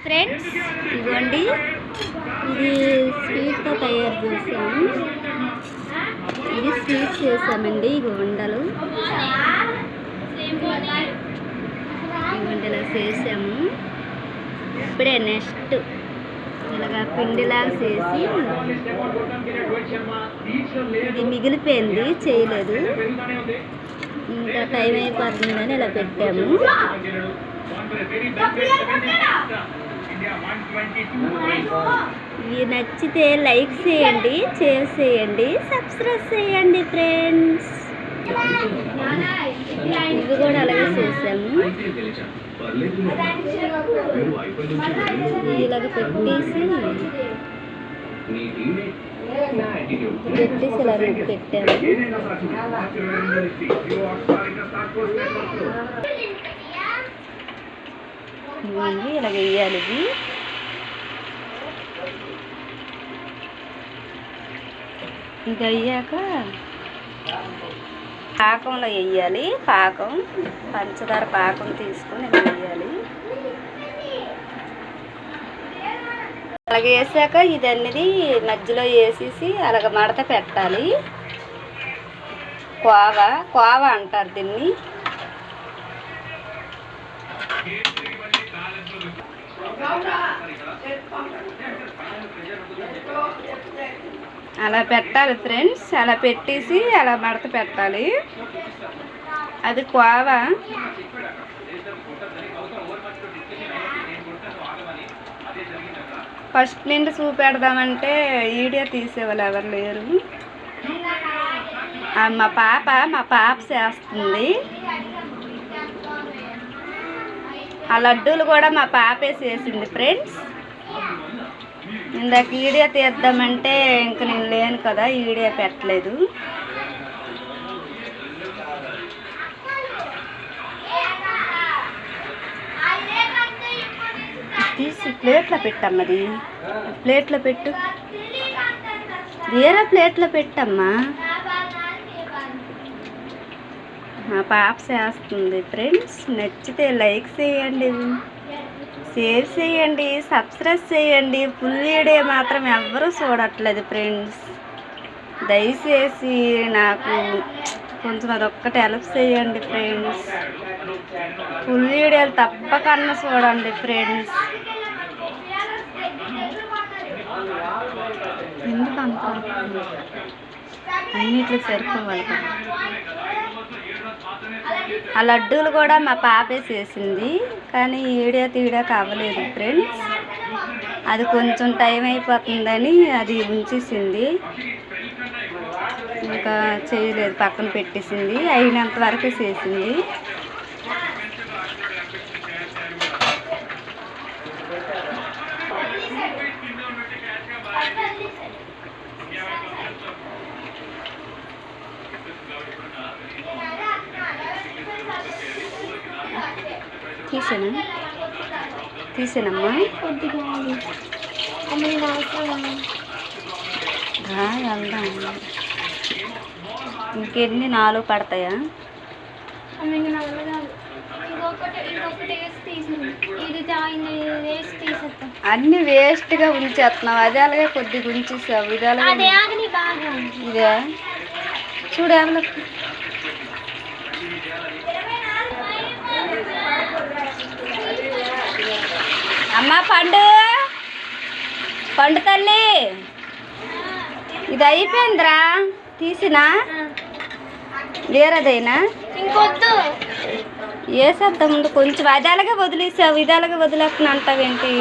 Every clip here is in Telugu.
ఫ్రెండ్స్, ఇదిగోండి, ఇది స్వీట్తో తయారు చేసాము. ఇది స్వీట్ చేసామండి. ఇవి ఉండలు ఇలా చేసాము. ఇప్పుడే నెక్స్ట్ ఇలాగా పిండిలాగా చేసి ఇది మిగిలిపోయింది, చేయలేదు. ఇంకా టైం అయిపోతుందని ఇలా పెట్టాము. ఇది నచ్చితే లైక్ చేయండి, షేర్ చేయండి, సబ్స్క్రైబ్ చేయండి ఫ్రెండ్స్. ఇది కూడా అలాగే చేసాము. ఇలాగ పెట్టేసి ఇలా పెట్టాము. ఇవ్వండి, ఇలాగ వేయాలి. ఇది అయ్యాక పాకంలో వేయాలి. పాకం పంచదార పాకం తీసుకొని ఇలా వేయాలి. అలాగే వేసాక ఇది అనేది మధ్యలో వేసేసి అలాగ మడత పెట్టాలి. కోవా అంటారు దీన్ని. అలా పెట్టాలి ఫ్రెండ్స్. అలా పెట్టేసి అలా మడత పెట్టాలి. అది కోవా. ఫస్ట్ నుండి చూపెడదామంటే వీడియో తీసేవాళ్ళు ఎవరు లేరు. మా పాప చేస్తుంది. ఆ లడ్డూలు కూడా మా పాపే చేసింది ఫ్రెండ్స్. ఇందాక వీడియో తీద్దామంటే ఇంక నేను లేను కదా, వీడియో పెట్టలేదు. తీసి ప్లేట్లో పెట్టమ్మది. ప్లేట్లో పెట్టు, వేరే ప్లేట్లో పెట్టమ్మా. మా పాప చేస్తుంది ఫ్రెండ్స్. నచ్చితే లైక్ చేయండి, షేర్ చేయండి, సబ్స్క్రైబ్ చేయండి. ఫుల్ వీడియో మాత్రం ఎవ్వరూ చూడట్లేదు ఫ్రెండ్స్. దయచేసి నాకు కొంచెం అదొక్కటి హెల్ప్ చేయండి ఫ్రెండ్స్. ఫుల్ వీడియోలు తప్పకుండా చూడండి ఫ్రెండ్స్. ఎందుకు అంత అన్నిటికి సరిపోవాలి కదా. ఆ లడ్డూలు కూడా మా పాపే చేసింది, కానీ వీడియో తీయడానికి అవ్వలేదు ఫ్రెండ్స్. అది కొంచెం టైం అయిపోతుందని అది ఉంచేసింది, ఇంకా చేయలేదు, పక్కన పెట్టేసింది. అయినంత వరకు చేసింది. తీసేనమ్మా. వెళ్దాం. ఇంకెన్ని 4 పడతాయా? అన్ని వేస్ట్గా ఉంచేస్తున్నావు. అదే అలాగే కొద్దిగా ఉంచేసావు. ఇది అలాగే ఇదే చూడు. ఎవరు అమ్మా, పండు తల్లి, ఇది అయిపోయిందిరా. తీసినా వేరేదైనా ఇంకొద్దు వేసేద్దాం ముందు కొంచెం. అది అలాగే వదిలేసావు, ఇది అలాగే వదిలేస్తున్నా అంటావేంటి?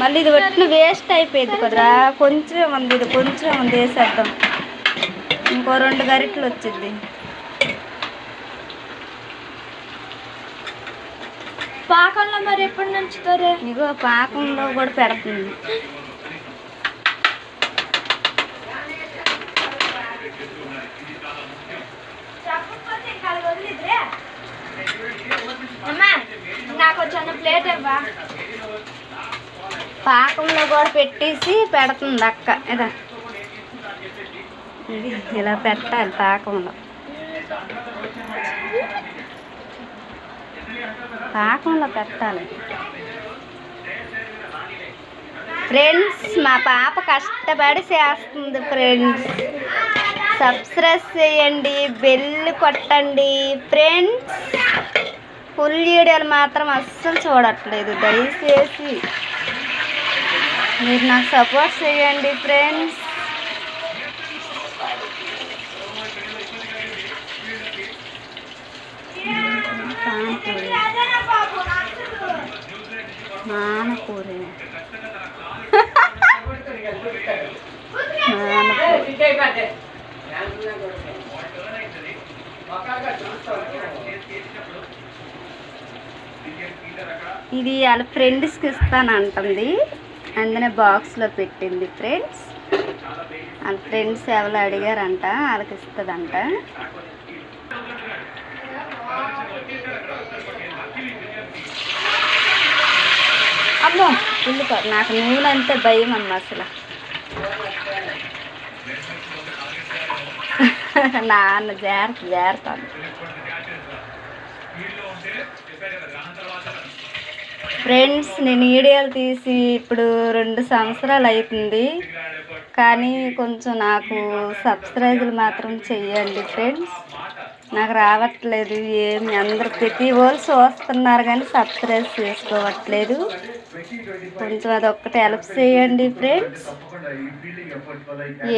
మళ్ళీ ఇది పెట్టిన వేస్ట్ అయిపోయింది కదరా. కొంచెం ఉంది, ఇది కొంచెం ఉంది, వేసేద్దాం. ఇంకో 2 గరిటెలు వచ్చింది. పాకంలో మరి ఎప్పుడు నుంచుతారు? ఇగో పాకంలో కూడా పెడుతుంది. నాకు చిన్న ప్లేట్ ఇవ్వా. పాకంలో కూడా పెట్టేసి పెడుతుంది అక్క. ఇదా ఇలా పెట్టాలి పాకంలో. పాకంలో పెట్టాలి. ఫ్రెండ్స్ మా పాప కష్టపడి చేస్తుంది ఫ్రెండ్స్. సబ్స్క్రైబ్ చేయండి, బెల్ కొట్టండి ఫ్రెండ్స్. ఫుల్ వీడియోలు మాత్రం అస్సలు చూడట్లేదు. దయచేసి మీరు నాకు సపోర్ట్ చేయండి ఫ్రెండ్స్. మానపూరి ఇది వాళ్ళ ఫ్రెండ్స్కి ఇస్తానంటుంది, అందునే బాక్స్లో పెట్టింది ఫ్రెండ్స్. వాళ్ళ ఫ్రెండ్స్ ఎవరు అడిగారంట, వాళ్ళకి ఇస్తుందంట. అమ్మో ఇల్లు నాకు నూనె అంటే భయం అమ్మ అసలు. నాన్న జాగ్రత్త. ఫ్రెండ్స్ నేను వీడియోలు తీసి ఇప్పుడు 2 సంవత్సరాలు అవుతుంది, కానీ కొంచెం నాకు సబ్స్క్రైబులు మాత్రం చెయ్యండి ఫ్రెండ్స్. నాకు రావట్లేదు ఏమి. అందరు ప్రతి వాళ్ళు చూస్తున్నారు కానీ సబ్స్క్రైబ్ చేసుకోవట్లేదు. కొంచెం అదొక్కటి హెల్ప్ చేయండి ఫ్రెండ్స్.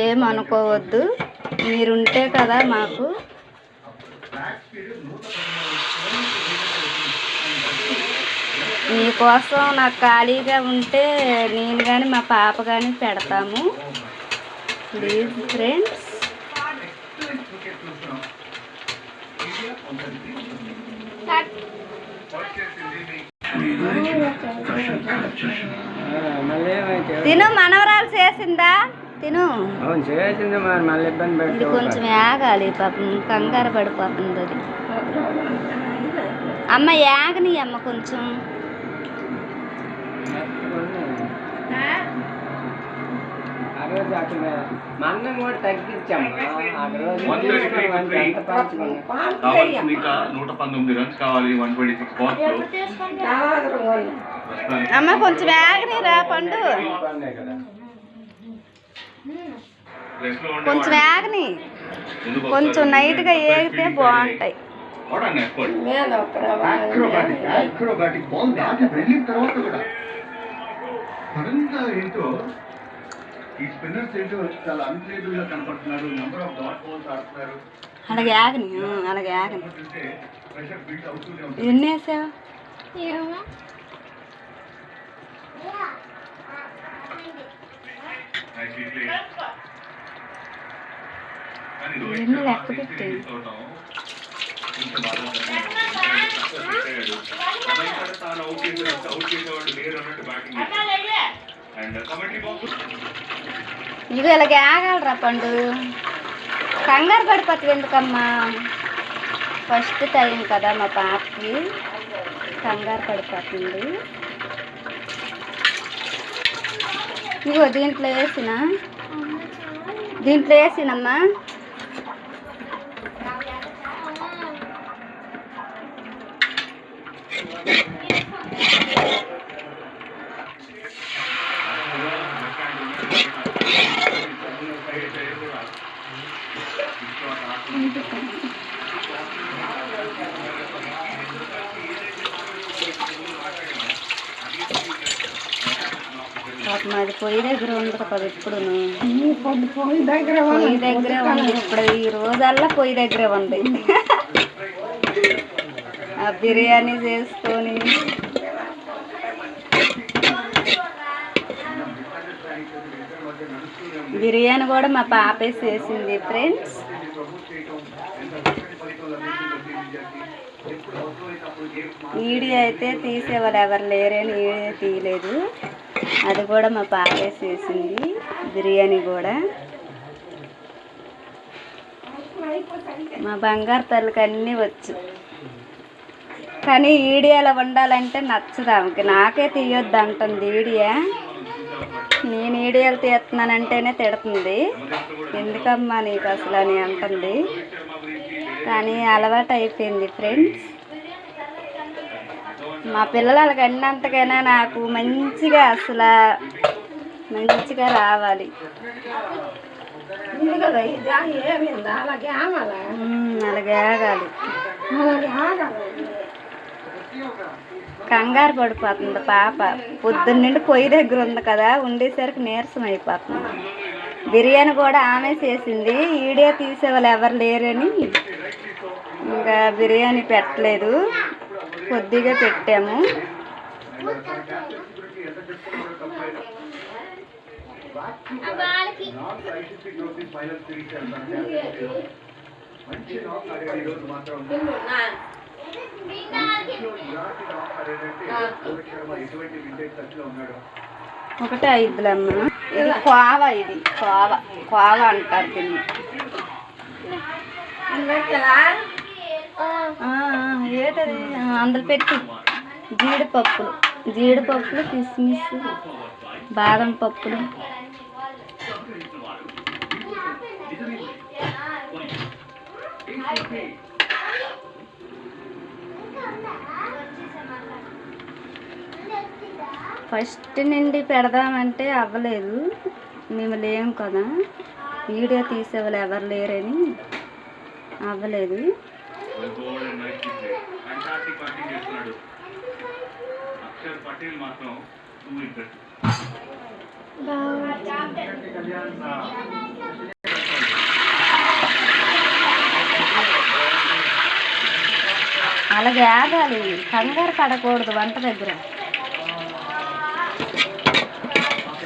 ఏమనుకోవద్దు, మీరుంటే కదా మాకు. మీకోసం నాకు ఖాళీగా ఉంటే నేను కానీ మా పాప కానీ పెడతాము. Please friends. తిను, మనవరాలు చేసిందా? తిను. ఇది కొంచెం ఆగాలి పాపం, కంగారు పడిపోతుంది అది. అమ్మ యాగని అమ్మ కొంచెం. అమ్మ కొంచెం యాగని రా పండు, కొంచెం యాగని. కొంచెం నైట్గా ఏగితే బాగుంటాయి. అలాగే ఆగని, అలాగే ఆగని. ఎన్ని వేసావు? ఎన్ని లెక్క పెట్టి. ఇవి ఇలాగే ఆగలరా పండు, కంగారు పడిపోతుంది ఎందుకమ్మా. ఫస్ట్ టైం కదా మా పాపకి, కంగారు పడిపోతుంది. ఇగో దీంట్లో వేసినమ్మా. మాది పొయ్యి దగ్గర ఉంది కదా ఇప్పుడు. పొయ్యి దగ్గరే ఉంది ఇప్పుడు, ఈ రోజల్లా పొయ్యి దగ్గరే ఉంది. ఆ బిర్యానీ చేసుకొని బిర్యానీ కూడా మా పాపే చేసింది ఫ్రెండ్స్. వీడియో అయితే తీసేవాళ్ళు ఎవరు లేరని వీడియో తీయలేదు. అది కూడా మా పాపే చేసింది బిర్యానీ కూడా. మా బంగారు తల్లికి అన్నీ వచ్చు, కానీ వీడియోలో ఉండాలంటే నచ్చదు ఆమెకి. నాకే తీయొద్దు అంటుంది వీడియో. నేను వీడియోలు తీస్తున్నానంటేనే తిడుతుంది, ఎందుకమ్మా నీకు అసలు అని అంటుంది. కానీ అలవాటు అయిపోయింది ఫ్రెండ్స్. మా పిల్లలకి అన్నంతకైనా నాకు మంచిగా అసలు మంచిగా రావాలి. అలాగే ఆగాలి. కంగారు పడిపోతుంది పాప. పొద్దున్నండి పొయ్యి దగ్గర ఉంది కదా, ఉండేసరికి నీరసం అయిపోతుంది. బిర్యానీ కూడా ఆమె చేసింది. వీడియో తీసేవాళ్ళు ఎవరు లేరని ఇంకా బిర్యానీ పెట్టలేదు, కొద్దిగా పెట్టాము. ఒకటే ఐదులమ్మ. ఇది కోవా, ఇది కోవా, కోవా అంటారు దీన్ని. ఏంటది అందులో పెట్టి జీడిపప్పులు కిస్మిస్ బాదం పప్పులు ఫస్ట్ నుండి పెడదామంటే అవ్వలేదు, మేము లేము కదా, వీడియో తీసేవాళ్ళు ఎవరు లేరని అవ్వలేదు. అలాగే ఆగాలి, కంగారు పడకూడదు వంట దగ్గర.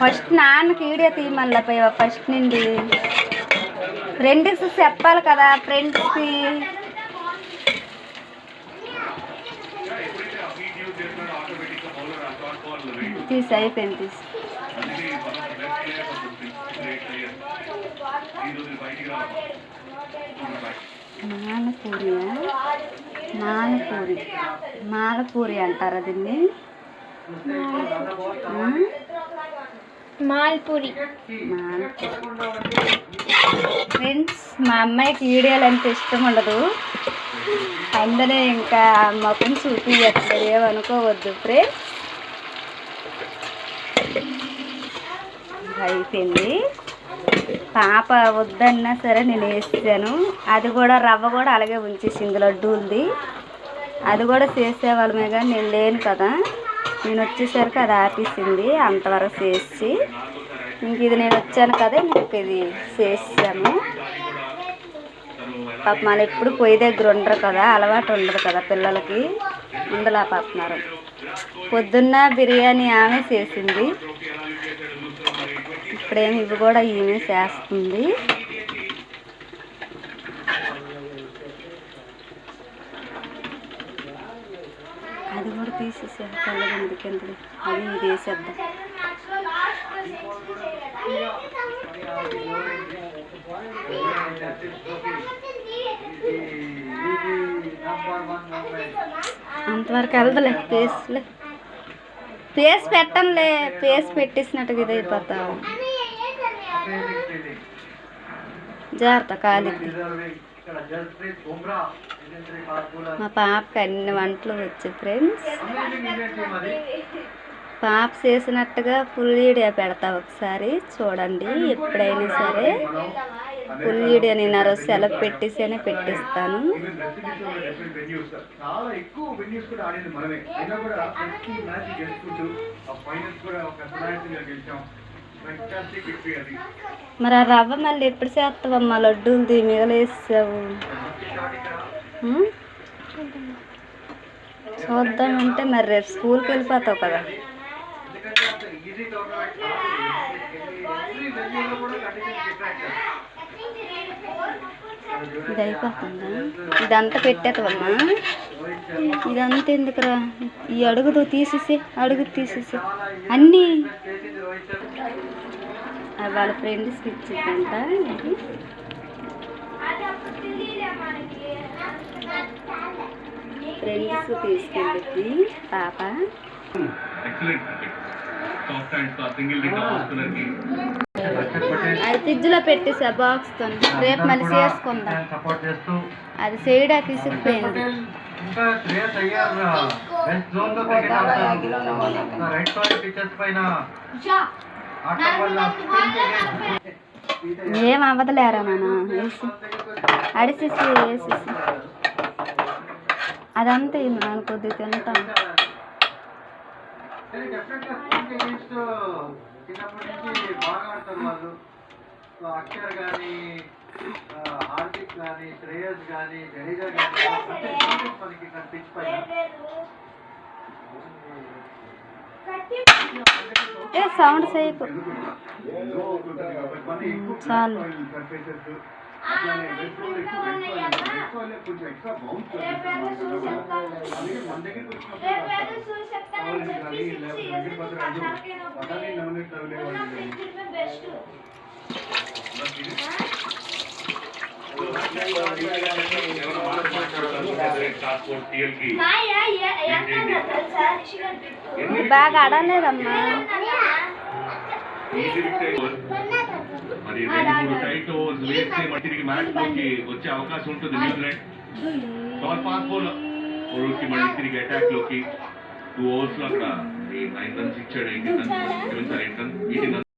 ఫస్ట్ నాన్నకి వీడియో తీయమల్లా పోయావా ఫస్ట్ నుండి? ఫ్రెండ్స్ చెప్పాలి కదా, ఫ్రెండ్స్కి తీసి అయిపోయింది. తీసి మాలపూరి అంటారా దీన్ని? మాల్పూరి. ఫ్రెండ్స్, మా అమ్మాయికి వీడియోలు అంటే ఇష్టం ఉండదు, అందులో ఇంకా మొక్కను చూపించట్లేదు, ఏమనుకోవద్దు ఫ్రెండ్స్. అయిపోయింది. పాప వద్దన్నా సరే నేను వేసాను. అది కూడా రవ్వ కూడా అలాగే ఉంచేసింది, లడ్డూలది. అది కూడా చేసేవాళ్ళమే కానీ నేను లేను కదా, నేను వచ్చేసరికి అది ఆపేసింది. అంతవరకు చేసి ఇంక ఇది నేను వచ్చాను కదా, ఇంక ఇది చేసాము. పాప మళ్ళీ ఎప్పుడు పొయ్యి దగ్గర ఉండరు కదా, అలవాటు ఉండదు కదా పిల్లలకి, ఉండలేకపోతున్నారు. పొద్దున్న బిర్యానీ ఆమె చేసింది, ఇప్పుడేమి ఇవి కూడా ఈమె చేస్తుంది. అది కూడా తీసేసాను తెల్లగా ఎందుకంటే అది ఇది వేసేద్దాం. అంతవరకు వెళ్దలే, పేస్ పెట్టంలే, పేస్ పెట్టేసినట్టుగా ఇది అయిపోతా. జాగ్రత్త కాలిద్ది. మా పాపకి అన్ని వంటలు వచ్చు ఫ్రెండ్స్. పాప చేసినట్టుగా ఫుల్ వీడియో పెడతా, ఒకసారి చూడండి. ఎప్పుడైనా సరే ఫుల్ వీడియో నేను ఆ రోజు సెలవు పెట్టేసేనే పెట్టిస్తాను. మరి ఆ రవ్వ మళ్ళీ ఎప్పుడు చేస్తావమ్మా? లడ్డూలది మిగలేసావు. చూద్దామంటే మరి రేపు స్కూల్కి వెళ్ళిపోతావు కదా. ఇది అయిపోతుందా? ఇదంతా పెట్టేస్తావమ్మా? ఇదంతా ఎందుకురా? ఈ అడుగుదు తీసేసి, అడుగు తీసేసి అన్నీ వాళ్ళ ఫ్రెండ్స్కి ఇచ్చిందంట. ఫ్రెండ్స్ తీసుకెళ్ళి పాప. అది ఫ్రిడ్జ్లో పెట్టేసి ఆ బాక్స్తో రేపు మళ్ళీ చేసుకుందాం. అది చేయడానికి ఇసిగిపోయింది. ఏం అవ్వదులేరా నాన్న వేసి అడిసేసి వేసేసి అదంతా నేను కొద్దిగా తింటాను. అక్షర్ కానీ హార్దిక్ కానీ శ్రేయస్ కానీ జడేజా కానీ మనకి పిచ్ పైన ఏ సౌండ్ చేయకు చాలు. బాగా ఆడలేదమ్మా. మరి 2-3 టైట్ ఓవర్స్ వేస్తే తిరిగి మ్యాచ్ లోకి వచ్చే అవకాశం ఉంటుంది న్యూజిలాండ్. టాల్ ఫాస్ట్ బౌలర్కి మళ్ళీ తిరిగి అటాక్ లోకి 2 ఓవర్స్ లో అక్కడ 9 రన్స్ ఇచ్చాడు. 18 రన్స్